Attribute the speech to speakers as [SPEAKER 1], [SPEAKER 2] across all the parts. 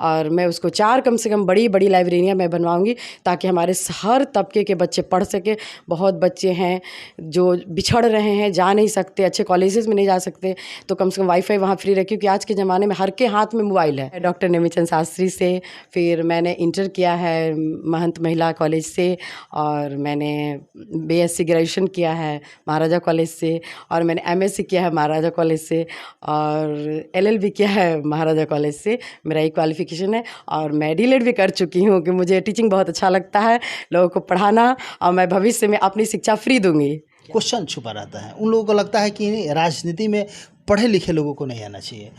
[SPEAKER 1] और मैं उसको 4 कम से कम बड़ी बड़ी लाइब्रेरियाँ मैं बनवाऊँगी ताकि हमारे हर तबके के बच्चे पढ़ सके। बहुत बच्चे हैं जो बिछड़ रहे हैं, जा नहीं सकते, अच्छे कॉलेजेस में नहीं जा सकते, तो कम से कम वाईफाई वहाँ फ्री रहे, क्योंकि आज के ज़माने में हर के हाथ में मोबाइल है। डॉक्टर नेमीचंद शास्त्री से फिर मैंने इंटर किया है महंत महिला कॉलेज से, और मैंने बीएससी ग्रेजुएशन किया है महाराजा कॉलेज से, और मैंने एमएससी किया है महाराजा कॉलेज से, और एलएलबी किया है महाराजा कॉलेज से। मेरा ये क्वालिफिकेशन है, और मैं डीएलएड भी कर चुकी हूँ कि मुझे टीचिंग बहुत अच्छा लगता है, लोगों को पढ़ाना, और मैं भविष्य में अपनी शिक्षा फ्री दूंगी।
[SPEAKER 2] क्वेश्चन छुपा रहता है, उन लोगों को लगता है कि राजनीति में पढ़े लिखे लोगों को नहीं आना चाहिए,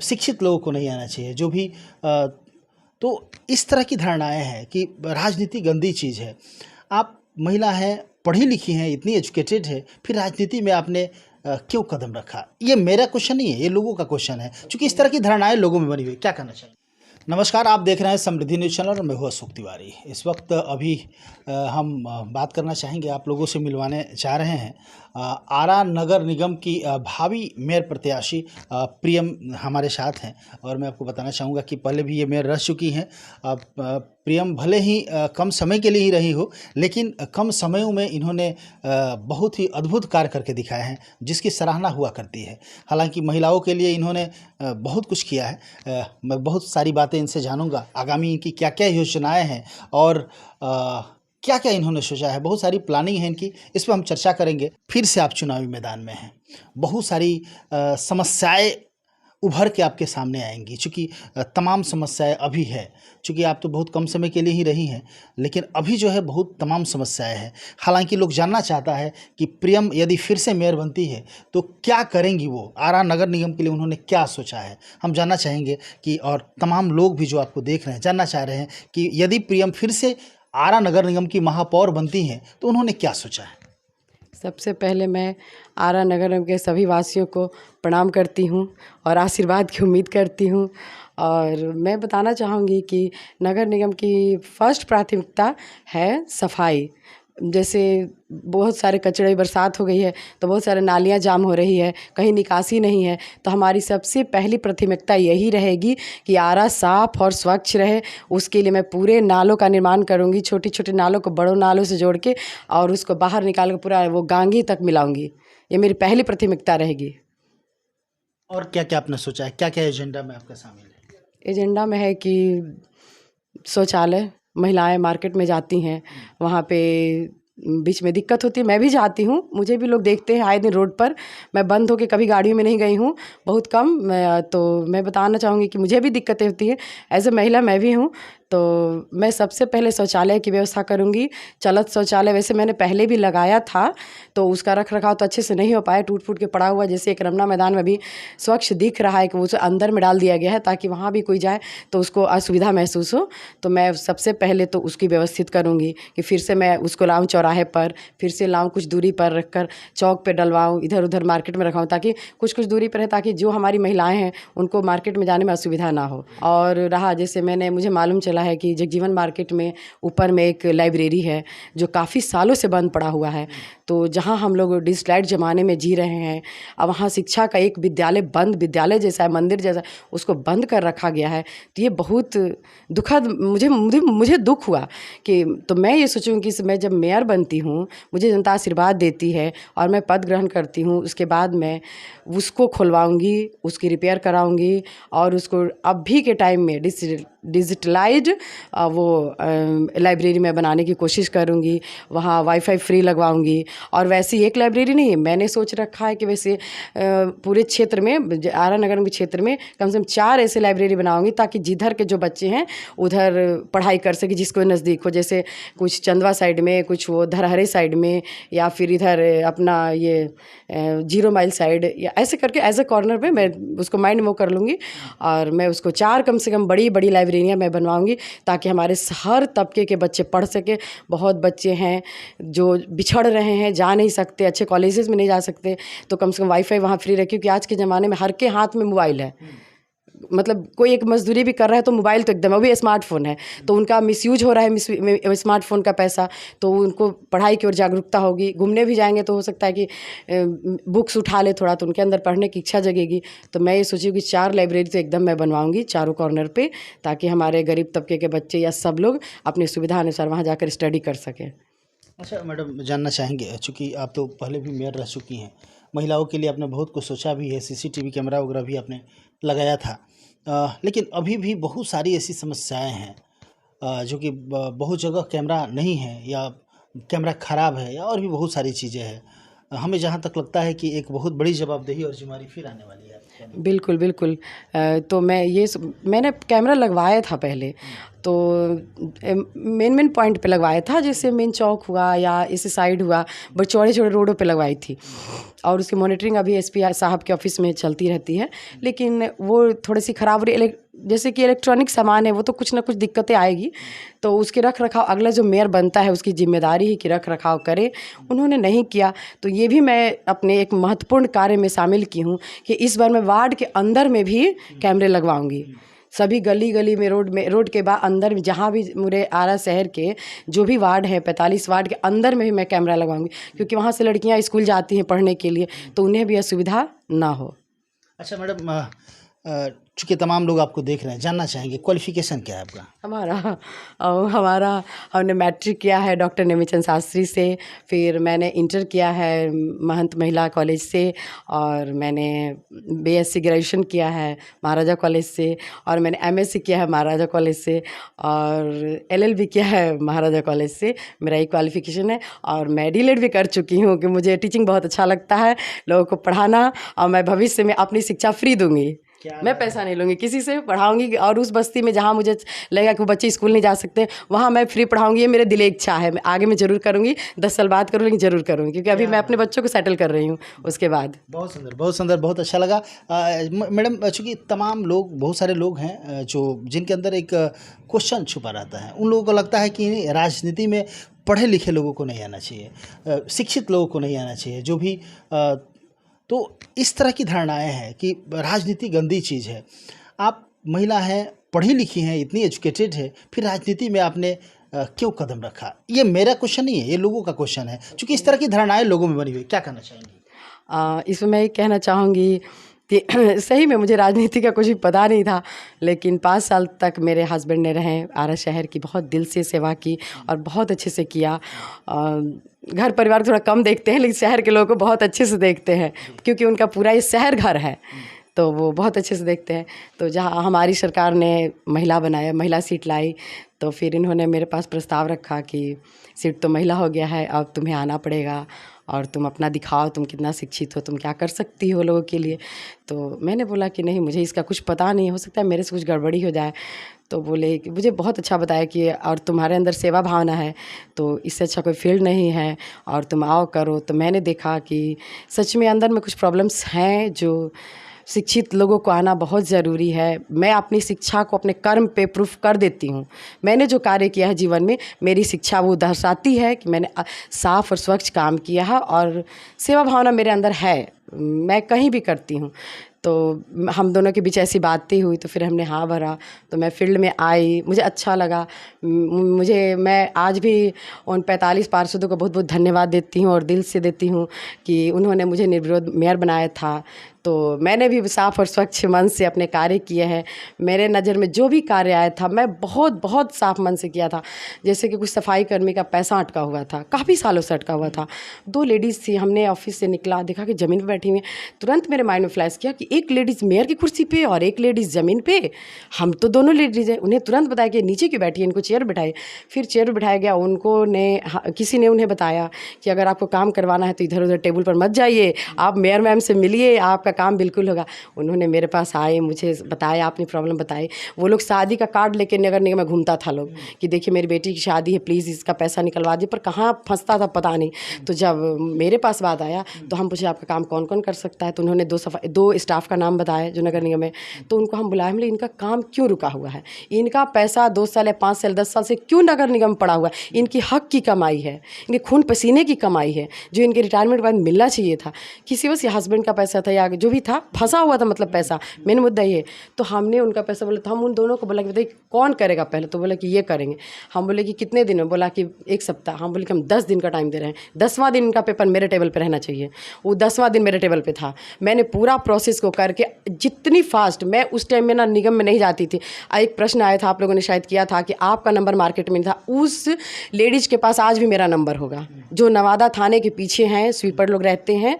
[SPEAKER 2] शिक्षित लोगों को नहीं आना चाहिए, जो भी तो इस तरह की धारणाएं हैं कि राजनीति गंदी चीज़ है। आप महिला हैं, पढ़ी लिखी हैं, इतनी एजुकेटेड है, फिर राजनीति में आपने क्यों कदम रखा? ये मेरा क्वेश्चन नहीं है, ये लोगों का क्वेश्चन है, क्योंकि इस तरह की धारणाएं लोगों में बनी हुई। क्या कहना चाहिए? नमस्कार, आप देख रहे हैं समृद्धि न्यूज़ चैनल और मैं हूं अशोक तिवारी। इस वक्त अभी हम बात करना चाहेंगे, आप लोगों से मिलवाने चाह रहे हैं आरा नगर निगम की भावी मेयर प्रत्याशी प्रियम हमारे साथ हैं, और मैं आपको बताना चाहूँगा कि पहले भी ये मेयर रह चुकी हैं। प्रियम भले ही कम समय के लिए ही रही हो, लेकिन कम समयों में इन्होंने बहुत ही अद्भुत कार्य करके दिखाए हैं, जिसकी सराहना हुआ करती है। हालांकि महिलाओं के लिए इन्होंने बहुत कुछ किया है। मैं बहुत सारी बातें इनसे जानूंगा, आगामी इनकी क्या क्या योजनाएं हैं और क्या क्या इन्होंने सोचा है। बहुत सारी प्लानिंग है इनकी, इस पर हम चर्चा करेंगे। फिर से आप चुनावी मैदान में हैं, बहुत सारी समस्याएं उभर के आपके सामने आएंगी, चूँकि तमाम समस्याएं अभी है, चूँकि आप तो बहुत कम समय के लिए ही रही हैं, लेकिन अभी जो है बहुत तमाम समस्याएं हैं। हालांकि लोग जानना चाहता है कि प्रियम यदि फिर से मेयर बनती है तो क्या करेंगी वो, आरा नगर निगम के लिए उन्होंने क्या सोचा है, हम जानना चाहेंगे कि, और तमाम लोग भी जो आपको देख रहे हैं जानना चाह रहे हैं कि यदि प्रियम फिर से आरा नगर निगम की महापौर बनती हैं तो उन्होंने क्या सोचा है।
[SPEAKER 1] सबसे पहले मैं आरा नगर निगम के सभी वासियों को प्रणाम करती हूँ और आशीर्वाद की उम्मीद करती हूँ। और मैं बताना चाहूँगी कि नगर निगम की फर्स्ट प्राथमिकता है सफाई। जैसे बहुत सारे कचरे, बरसात हो गई है तो बहुत सारे नालियाँ जाम हो रही है, कहीं निकासी नहीं है, तो हमारी सबसे पहली प्राथमिकता यही रहेगी कि आरा साफ और स्वच्छ रहे। उसके लिए मैं पूरे नालों का निर्माण करूँगी, छोटी छोटी नालों को बड़ों नालों से जोड़ के और उसको बाहर निकाल कर पूरा वो गांगी तक मिलाऊंगी। ये मेरी पहली प्राथमिकता रहेगी।
[SPEAKER 2] और क्या क्या आपने सोचा है, क्या क्या एजेंडा में आपका शामिल है?
[SPEAKER 1] एजेंडा में है कि शौचालय, महिलाएं मार्केट में जाती हैं, वहाँ पे बीच में दिक्कत होती है, मैं भी जाती हूँ, मुझे भी लोग देखते हैं आए दिन रोड पर। मैं बंद होके कभी गाड़ियों में नहीं गई हूँ, बहुत कम। तो मैं बताना चाहूँगी कि मुझे भी दिक्कतें होती हैं, एज ए महिला मैं भी हूँ। तो मैं सबसे पहले शौचालय की व्यवस्था करूँगी। चलत शौचालय वैसे मैंने पहले भी लगाया था, तो उसका रख रखाव तो अच्छे से नहीं हो पाया, टूट फूट के पड़ा हुआ। जैसे एक रमना मैदान में भी स्वच्छ दिख रहा है कि उसे अंदर में डाल दिया गया है ताकि वहाँ भी कोई जाए तो उसको असुविधा महसूस हो। तो मैं सबसे पहले तो उसकी व्यवस्थित करूँगी कि फिर से मैं उसको लाऊँ चौराहे पर, फिर से लाऊँ कुछ दूरी पर रखकर, चौक पे डलवाऊँ, इधर उधर मार्केट में रखाऊँ, ताकि कुछ कुछ दूरी पर है, ताकि जो हमारी महिलाएं हैं उनको मार्केट में जाने में असुविधा ना हो। और रहा, जैसे मुझे मालूम चला है कि जगजीवन मार्केट में ऊपर में एक लाइब्रेरी है जो काफ़ी सालों से बंद पड़ा हुआ है, तो जहाँ हम लोग डिजिटलाइट ज़माने में जी रहे हैं, अब वहाँ शिक्षा का एक विद्यालय बंद, विद्यालय जैसा है, मंदिर जैसा, उसको बंद कर रखा गया है। तो ये बहुत दुखद, मुझे दुख हुआ कि, तो मैं ये सोचूं कि मैं जब मेयर बनती हूँ, मुझे जनता आशीर्वाद देती है और मैं पद ग्रहण करती हूँ, उसके बाद मैं उसको खुलवाऊंगी, उसकी रिपेयर कराऊंगी और उसको अभी के टाइम में डिजिटलाइज्ड वो लाइब्रेरी में बनाने की कोशिश करूंगी। वहाँ वाईफाई फ्री लगवाऊंगी। और वैसी एक लाइब्रेरी नहीं है, मैंने सोच रखा है कि वैसे पूरे क्षेत्र में, आरा नगर के क्षेत्र में कम से कम 4 ऐसे लाइब्रेरी बनाऊंगी ताकि जिधर के जो बच्चे हैं उधर पढ़ाई कर सके, जिसको नज़दीक हो। जैसे कुछ चंदवा साइड में, कुछ वो धरहरे साइड में, या फिर इधर अपना ये 0 माइल साइड, या ऐसे करके एज ए कॉर्नर पे मैं उसको माइंड मूव कर लूँगी। और मैं उसको 4 कम से कम बड़ी बड़ी लाइब्रेरियाँ मैं बनवाऊँगी ताकि हमारे हर तबके के बच्चे पढ़ सके। बहुत बच्चे हैं जो बिछड़ रहे हैं, जा नहीं सकते, अच्छे कॉलेजेस में नहीं जा सकते, तो कम से कम वाईफाई वहाँ फ्री रहे, क्योंकि आज के ज़माने में हर के हाथ में मोबाइल है। मतलब कोई एक मजदूरी भी कर रहा है तो मोबाइल तो एकदम, वो भी स्मार्टफोन है, तो उनका मिसयूज हो रहा है स्मार्टफोन का पैसा, तो उनको पढ़ाई की ओर जागरूकता होगी। घूमने भी जाएंगे तो हो सकता है कि बुक्स उठा ले थोड़ा, तो उनके अंदर पढ़ने की इच्छा जगेगी। तो मैं ये सोची हूँ कि 4 लाइब्रेरी तो एकदम मैं बनवाऊँगी चारों कॉर्नर पे, ताकि हमारे गरीब तबके के बच्चे या सब लोग अपनी सुविधा अनुसार वहाँ जाकर स्टडी कर सकें।
[SPEAKER 2] अच्छा मैडम, जानना चाहेंगे, चूँकि आप तो पहले भी मेयर रह चुकी हैं, महिलाओं के लिए आपने बहुत कुछ सोचा भी है, सीसीटीवी कैमरा वगैरह भी आपने लगाया था, लेकिन अभी भी बहुत सारी ऐसी समस्याएं हैं जो कि बहुत जगह कैमरा नहीं है या कैमरा ख़राब है या और भी बहुत सारी चीज़ें हैं। हमें जहाँ तक लगता है कि एक बहुत बड़ी जवाबदेही और जिम्मेदारी फिर आने वाली है आपके ऊपर।
[SPEAKER 1] बिल्कुल, बिल्कुल। तो मैंने कैमरा लगवाया था पहले, तो मेन पॉइंट पे लगवाया था, जैसे मेन चौक हुआ या इस साइड हुआ, बट चौड़े-चौड़े रोडों पे लगवाई थी। और उसकी मॉनिटरिंग अभी एसपी साहब के ऑफिस में चलती रहती है, लेकिन वो थोड़ी-सी ख़राब जैसे कि इलेक्ट्रॉनिक सामान है, वो तो कुछ ना कुछ दिक्कतें आएगी, तो उसके रख रखाव अगला जो मेयर बनता है उसकी जिम्मेदारी है कि रख रखाव करे। उन्होंने नहीं किया, तो ये भी मैं अपने एक महत्वपूर्ण कार्य में शामिल की हूँ कि इस बार मैं वार्ड के अंदर में भी कैमरे लगवाऊंगी। सभी गली गली में रोड के बाद अंदर में, जहाँ भी मेरे आरा शहर के जो भी वार्ड है 45 वार्ड के अंदर में भी मैं कैमरा लगवाऊंगी, क्योंकि वहाँ से लड़कियाँ स्कूल जाती हैं पढ़ने के लिए, तो उन्हें भी असुविधा ना हो।
[SPEAKER 2] अच्छा मैडम, चूँकि तमाम लोग आपको देख रहे हैं, जानना चाहेंगे क्वालिफिकेशन क्या है आपका?
[SPEAKER 1] हमारा हमने मैट्रिक किया है डॉक्टर नेमीचंद शास्त्री से, फिर मैंने इंटर किया है महंत महिला कॉलेज से, और मैंने बीएससी ग्रेजुएशन किया है महाराजा कॉलेज से, और मैंने एमएससी किया है महाराजा कॉलेज से, और एलएलबी किया है महाराजा कॉलेज से। मेरा ये क्वालिफिकेशन है, और मैं डीएलएड भी कर चुकी हूँ कि मुझे टीचिंग बहुत अच्छा लगता है, लोगों को पढ़ाना, और मैं भविष्य में अपनी शिक्षा फ्री दूंगी। मैं पैसा नहीं लूँगी, किसी से पढ़ाऊँगी, और उस बस्ती में जहाँ मुझे लगेगा कि वो बच्चे स्कूल नहीं जा सकते, वहाँ मैं फ्री पढ़ाऊँगी। ये मेरे दिल की इच्छा है, मैं आगे मैं ज़रूर करूँगी, 10 साल बाद करूँगी, लेकिन ज़रूर करूँगी, क्योंकि अभी मैं अपने बच्चों को सेटल कर रही हूँ उसके बाद।
[SPEAKER 2] बहुत सुंदर, बहुत सुंदर, बहुत अच्छा लगा। मैडम, चूँकि तमाम लोग, बहुत सारे लोग हैं जो जिनके अंदर एक क्वेश्चन छुपा रहता है, उन लोगों को लगता है कि राजनीति में पढ़े लिखे लोगों को नहीं आना चाहिए, शिक्षित लोगों को नहीं आना चाहिए, जो भी तो इस तरह की धारणाएं हैं कि राजनीति गंदी चीज़ है। आप महिला हैं, पढ़ी लिखी हैं, इतनी एजुकेटेड है, फिर राजनीति में आपने क्यों कदम रखा? ये मेरा क्वेश्चन नहीं है, ये लोगों का क्वेश्चन है, क्योंकि इस तरह की धारणाएं लोगों में बनी हुई। क्या कहना चाहेंगी?
[SPEAKER 1] इसमें मैं ये कहना चाहूँगी कि सही में मुझे राजनीति का कुछ भी पता नहीं था, लेकिन 5 साल तक मेरे हस्बैंड ने रहे आरा शहर की, बहुत दिल से सेवा की और बहुत अच्छे से किया। घर परिवार थोड़ा कम देखते हैं, लेकिन शहर के लोगों को बहुत अच्छे से देखते हैं, क्योंकि उनका पूरा ये शहर घर है, तो वो बहुत अच्छे से देखते हैं। तो जहाँ हमारी सरकार ने महिला बनाया, महिला सीट लाई, तो फिर इन्होंने मेरे पास प्रस्ताव रखा कि सीट तो महिला हो गया है, अब तुम्हें आना पड़ेगा और तुम अपना दिखाओ, तुम कितना शिक्षित हो, तुम क्या कर सकती हो लोगों के लिए। तो मैंने बोला कि नहीं, मुझे इसका कुछ पता नहीं, हो सकता है मेरे से कुछ गड़बड़ी हो जाए। तो बोले कि मुझे बहुत अच्छा बताया कि और तुम्हारे अंदर सेवा भावना है, तो इससे अच्छा कोई फील्ड नहीं है, और तुम आओ करो। तो मैंने देखा कि सच में अंदर में कुछ प्रॉब्लम्स हैं, जो शिक्षित लोगों को आना बहुत ज़रूरी है। मैं अपनी शिक्षा को अपने कर्म पे प्रूफ कर देती हूँ। मैंने जो कार्य किया है जीवन में, मेरी शिक्षा वो दर्शाती है कि मैंने साफ और स्वच्छ काम किया है, और सेवा भावना मेरे अंदर है, मैं कहीं भी करती हूँ। तो हम दोनों के बीच ऐसी बातें हुई, तो फिर हमने हाँ भरा, तो मैं फील्ड में आई, मुझे अच्छा लगा। मैं आज भी उन 45 पार्षदों को बहुत बहुत धन्यवाद देती हूँ, और दिल से देती हूँ कि उन्होंने मुझे निर्विरोध मेयर बनाया था। तो मैंने भी साफ़ और स्वच्छ मन से अपने कार्य किए हैं। मेरे नज़र में जो भी कार्य आया था, मैं बहुत बहुत साफ मन से किया था। जैसे कि कुछ सफाई कर्मी का पैसा अटका हुआ था, काफ़ी सालों से अटका हुआ था। 2 लेडीज़ थी, हमने ऑफिस से निकला, देखा कि ज़मीन पर बैठी हुई। तुरंत मेरे माइंड में फ्लैश किया कि एक लेडीज़ मेयर की कुर्सी पे और एक लेडीज़ ज़मीन पे, हम तो दोनों लेडीज़ हैं। उन्हें तुरंत बताया कि नीचे क्यों बैठी है, इनको चेयर बिठाए। फिर चेयर बिठाया गया, किसी ने उन्हें बताया कि अगर आपको काम करवाना है तो इधर उधर टेबल पर मत जाइए, आप मेयर मैम से मिलिए, आपका काम बिल्कुल होगा। उन्होंने मेरे पास आए, मुझे बताया, अपनी प्रॉब्लम बताई। वो लोग शादी का कार्ड लेके नगर निगम में घूमता था लोग कि देखिए मेरी बेटी की शादी है, प्लीज़ इसका पैसा निकलवा दीजिए, पर कहाँ फंसता था पता नहीं। तो जब मेरे पास बात आया तो हम पूछे आपका काम कौन कौन कर सकता है, तो उन्होंने 2 स्टाफ का नाम बताया जो नगर निगम में। तो उनको हम बुलाए, हमने इनका काम क्यों रुका हुआ है, इनका पैसा 2 साल या 5 साल 10 साल से क्यों नगर निगम पड़ा हुआ है, इनकी हक की कमाई है, इनके खून पसीने की कमाई है, जो इनके रिटायरमेंट के बाद मिलना चाहिए था। किसी बस हस्बैंड का पैसा था या जो भी था फंसा हुआ था, मतलब पैसा मेन मुद्दा ये। तो हमने उनका पैसा बोला, तो हम उन दोनों को बोला कि बताइए कौन करेगा पहले, तो बोला कि ये करेंगे। हम बोले कि कितने दिन में, बोला कि 1 सप्ताह। हम बोले कि हम 10 दिन का टाइम दे रहे हैं, 10वां दिन इनका पेपर मेरे टेबल पे रहना चाहिए। वो 10वां दिन मेरे टेबल पे था। मैंने पूरा प्रोसेस को करके जितनी फास्ट, मैं उस टाइम में ना निगम में नहीं जाती थी। एक प्रश्न आया था, आप लोगों ने शायद किया था कि आपका नंबर मार्केट में था, उस लेडीज के पास आज भी मेरा नंबर होगा, जो नवादा थाने के पीछे हैं, स्वीपर लोग रहते हैं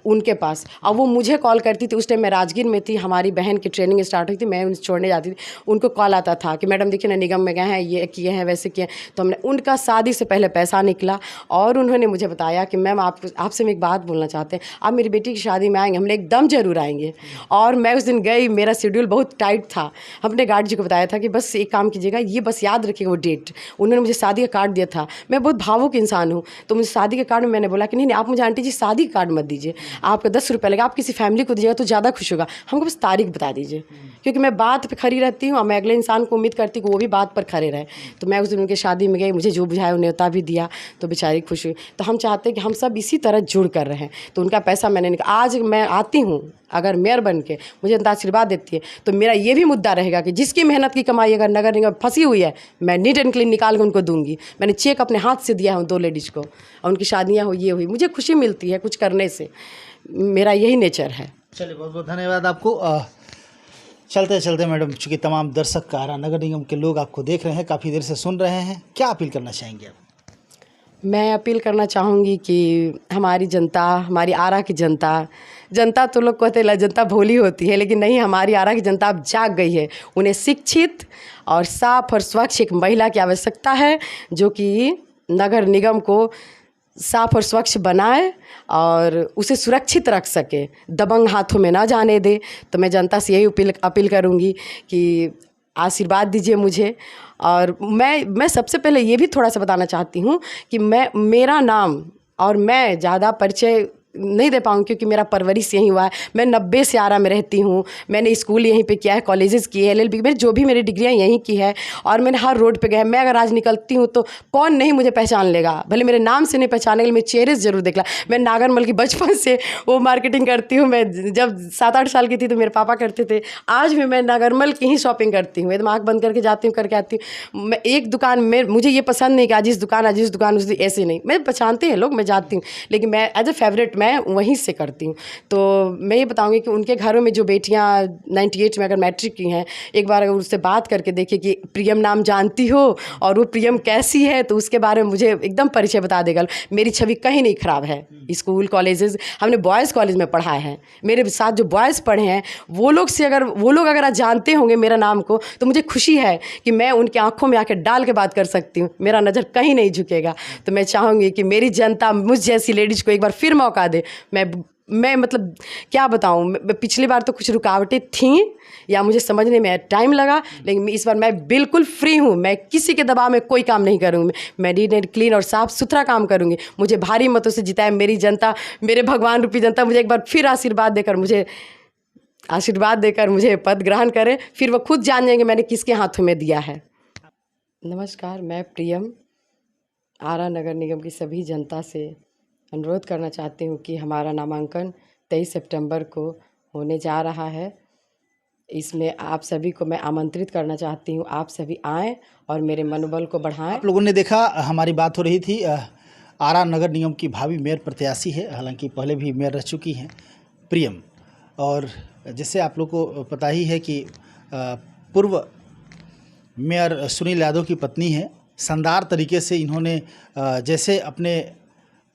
[SPEAKER 1] उनके पास। अब वो मुझे कॉल करती थी, उस टाइम मैं राजगीर में थी, हमारी बहन की ट्रेनिंग स्टार्ट हुई थी, मैं उन्हें छोड़ने जाती थी। उनको कॉल आता था कि मैडम देखिए ना निगम में गए हैं, ये किए हैं, वैसे किए। तो हमने उनका शादी से पहले पैसा निकला और उन्होंने मुझे बताया कि मैम आपसे हम एक बात बोलना चाहते हैं, आप मेरी बेटी की शादी में आएंगे, हमने एकदम जरूर आएंगे। और मैं उस दिन गई, मेरा शेड्यूल बहुत टाइट था। हमने गार्ड जी को बताया था कि बस एक काम कीजिएगा, ये बस याद रखिएगा वो डेट। उन्होंने मुझे शादी का कार्ड दिया था, मैं बहुत भावुक इंसान हूँ, तो मुझे शादी के कार्ड में मैंने बोला कि नहीं आप मुझे आंटी जी शादी का कार्ड मत दीजिए, आपका 10 रुपये लगेगा, आप किसी फैमिली को दीजिएगा तो ज़्यादा खुश होगा, हमको बस तारीख बता दीजिए। क्योंकि मैं बात पे खड़ी रहती हूँ और मैं अगले इंसान को उम्मीद करती हूँ कि वो भी बात पर खड़े रहे। तो मैं उस दिन उनकी शादी में गई, मुझे जो बुझाया उन्हें न्योता भी दिया, तो बेचारी खुश हुई। तो हम चाहते हैं कि हम सब इसी तरह जुड़ कर रहे हैं। तो उनका पैसा मैंने आज मैं आती हूँ, अगर मेयर बन के मुझे जनता आशीर्वाद देती है, तो मेरा ये भी मुद्दा रहेगा कि जिसकी मेहनत की कमाई अगर नगर निगम फंसी हुई है, मैं नीट एंड क्लीन निकाल के उनको दूंगी। मैंने चेक अपने हाथ से दिया है 2 लेडीज़ को और उनकी शादियाँ हुई, ये हुई, मुझे खुशी मिलती है कुछ करने से, मेरा यही नेचर है।
[SPEAKER 2] चलिए बहुत बहुत धन्यवाद आपको। चलते चलते मैडम, चूँकि तमाम दर्शक आरा नगर निगम के लोग आपको देख रहे हैं, काफ़ी देर से सुन रहे हैं, क्या अपील करना चाहेंगे आप?
[SPEAKER 1] मैं अपील करना चाहूँगी कि हमारी जनता, हमारी आरा की जनता तो लोग कहते हैं जनता भोली होती है, लेकिन नहीं, हमारी आरा की जनता अब जाग गई है। उन्हें शिक्षित और साफ और स्वच्छ एक महिला की आवश्यकता है, जो कि नगर निगम को साफ और स्वच्छ बनाए और उसे सुरक्षित रख सके, दबंग हाथों में ना जाने दे। तो मैं जनता से यही अपील करूँगी कि आशीर्वाद दीजिए मुझे। और मैं सबसे पहले ये भी थोड़ा सा बताना चाहती हूँ कि मेरा नाम और मैं ज़्यादा परिचय नहीं दे पाऊँ, क्योंकि मेरा परवरिश यहीं हुआ है। मैं 90 से आरा में रहती हूँ, मैंने स्कूल यहीं पे किया है, कॉलेजेस किए, LLB में जो भी मेरी डिग्रियाँ यहीं की है, और मैंने हर रोड पे गया है। मैं अगर आज निकलती हूँ तो कौन नहीं मुझे पहचान लेगा, भले मेरे नाम से नहीं पहचानेगा, मेरे चेहरे से जरूर देखला। मैं नागरमल की बचपन से वो मार्केटिंग करती हूँ। मैं जब 7-8 साल की थी तो मेरे पापा करते थे, आज भी मैं नागरमल की ही शॉपिंग करती हूँ, एकदम आँख बंद करके जाती हूँ, करके आती हूँ। मैं एक दुकान में, मुझे ये पसंद नहीं कि आज इस दुकान उस, ऐसे नहीं, मैं पहचानते हैं लोग, मैं जाती हूँ, लेकिन मैं एज ए फेवरेट मैं वहीं से करती हूँ। तो मैं ये बताऊंगी कि उनके घरों में जो बेटियां 98 में अगर मैट्रिक की हैं, एक बार अगर उससे बात करके देखिए कि प्रियम नाम जानती हो और वो प्रियम कैसी है, तो उसके बारे में मुझे एकदम परिचय बता देगा। मेरी छवि कहीं नहीं खराब है। स्कूल कॉलेजेस हमने बॉयज़ कॉलेज में पढ़ा है, मेरे साथ जो बॉयज़ पढ़े हैं वो लोग अगर आज जानते होंगे मेरा नाम को, तो मुझे खुशी है कि मैं उनकी आंखों में आके डाल के बात कर सकती हूँ, मेरा नज़र कहीं नहीं झुकेगा। तो मैं चाहूँगी कि मेरी जनता मुझ जैसी लेडीज़ को एक बार फिर मौका दे। मैं मतलब क्या बताऊँ, पिछली बार तो कुछ रुकावटें थीं या मुझे समझने में टाइम लगा, लेकिन इस बार मैं बिल्कुल फ्री हूँ। मैं किसी के दबाव में कोई काम नहीं करूँगी, मैं नीट एंड क्लीन और साफ़ सुथरा काम करूँगी। मुझे भारी मतों से जिताए मेरी जनता, मेरे भगवान रूपी जनता मुझे एक बार फिर आशीर्वाद देकर मुझे पद ग्रहण करे, फिर वो खुद जान जाएंगे मैंने किसके हाथों में दिया है। नमस्कार, मैं प्रियम आरा नगर निगम की सभी जनता से अनुरोध करना चाहती हूँ कि हमारा नामांकन 23 सितंबर को होने जा रहा है। इसमें आप सभी को मैं आमंत्रित करना चाहती हूँ, आप सभी आएँ और मेरे मनोबल को बढ़ाएं।
[SPEAKER 2] आप लोगों ने देखा, हमारी बात हो रही थी, आरा नगर निगम की भावी मेयर प्रत्याशी है, हालांकि पहले भी मेयर रह चुकी हैं, प्रियम। और जैसे आप लोग को पता ही है कि पूर्व मेयर सुनील यादव की पत्नी है। शानदार तरीके से इन्होंने जैसे अपने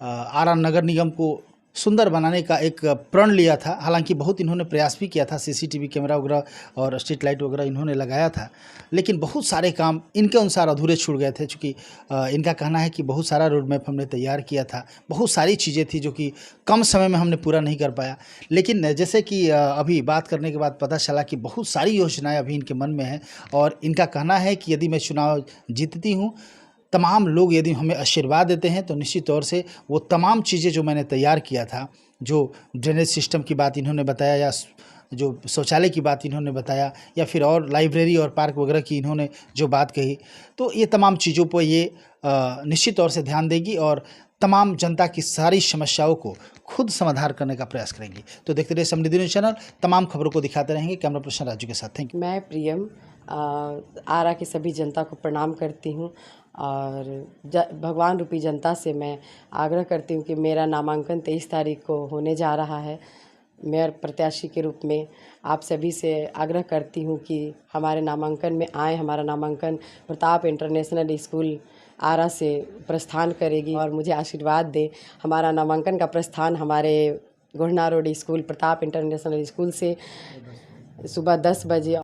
[SPEAKER 2] आरा नगर निगम को सुंदर बनाने का एक प्रण लिया था, हालांकि बहुत इन्होंने प्रयास भी किया था, CCTV कैमरा वगैरह और स्ट्रीट लाइट वगैरह इन्होंने लगाया था, लेकिन बहुत सारे काम इनके अनुसार अधूरे छूट गए थे। चूँकि इनका कहना है कि बहुत सारा रोड मैप हमने तैयार किया था, बहुत सारी चीज़ें थी जो कि कम समय में हमने पूरा नहीं कर पाया। लेकिन जैसे कि अभी बात करने के बाद पता चला कि बहुत सारी योजनाएँ अभी इनके मन में हैं, और इनका कहना है कि यदि मैं चुनाव जीतती हूँ, तमाम लोग यदि हमें आशीर्वाद देते हैं, तो निश्चित तौर से वो तमाम चीज़ें जो मैंने तैयार किया था, जो ड्रेनेज सिस्टम की बात इन्होंने बताया, या जो शौचालय की बात इन्होंने बताया, या फिर और लाइब्रेरी और पार्क वगैरह की इन्होंने जो बात कही, तो ये तमाम चीज़ों पर ये निश्चित तौर से ध्यान देगी और तमाम जनता की सारी समस्याओं को खुद समाधान करने का प्रयास करेंगी। तो देखते रहिए समृद्धि न्यूज़ चैनल, तमाम खबरों को दिखाते रहेंगे। कैमरा पर्सन राजू के साथ। Thank you.
[SPEAKER 1] मैं प्रियम आरा की सभी जनता को प्रणाम करती हूँ और भगवान रूपी जनता से मैं आग्रह करती हूँ कि मेरा नामांकन 23 तारीख को होने जा रहा है। मेयर प्रत्याशी के रूप में आप सभी से आग्रह करती हूँ कि हमारे नामांकन में आए। हमारा नामांकन प्रताप इंटरनेशनल स्कूल आरा से प्रस्थान करेगी और मुझे आशीर्वाद दे। हमारा नामांकन का प्रस्थान हमारे Godhna road school Pratap international school से सुबह 10 बजे